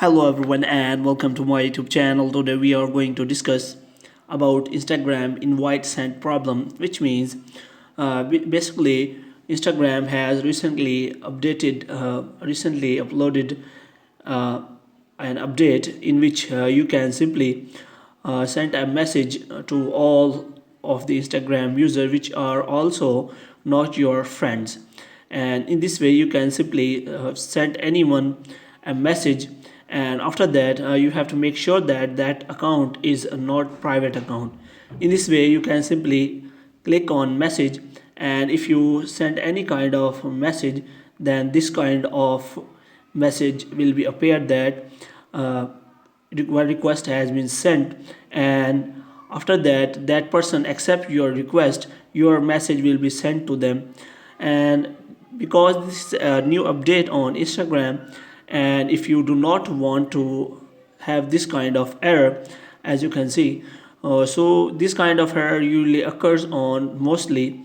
Hello everyone and welcome to my YouTube channel. Today we are going to discuss about Instagram invite sent problem, which means basically Instagram has recently uploaded uh, an update in which you can simply send a message to all of the Instagram users which are also not your friends, and in this way you can simply send anyone a message, and after that you have to make sure that that account is a not private account. In this way you can simply click on message, and if you send any kind of message, then this kind of message will be appeared that uh, request has been sent, and after that that person accept your request, your message will be sent to them. And because this is a new update on Instagram, and if you do not want to have this kind of error, as you can see, so this kind of error usually occurs on mostly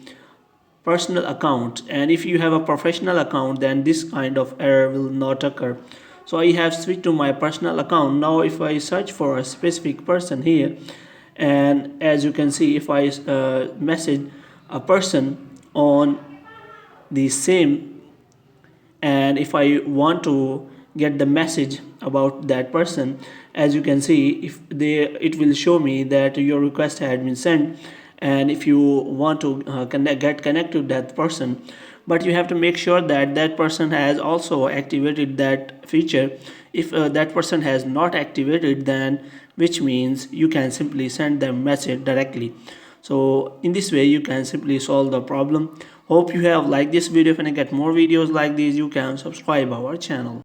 personal account, and if you have a professional account then this kind of error will not occur. So I have switched to my personal account. Now if I search for a specific person here, and as you can see, if I message a person on the same, and if I want to get the message about that person, as you can see, if they it will show me that your request had been sent, and if you want to get connected to that person, but you have to make sure that that person has also activated that feature. If that person has not activated, then which means you can simply send them message directly. So in this way you can simply solve the problem. Hope you have liked this video. If you get more videos like these, you can subscribe our channel.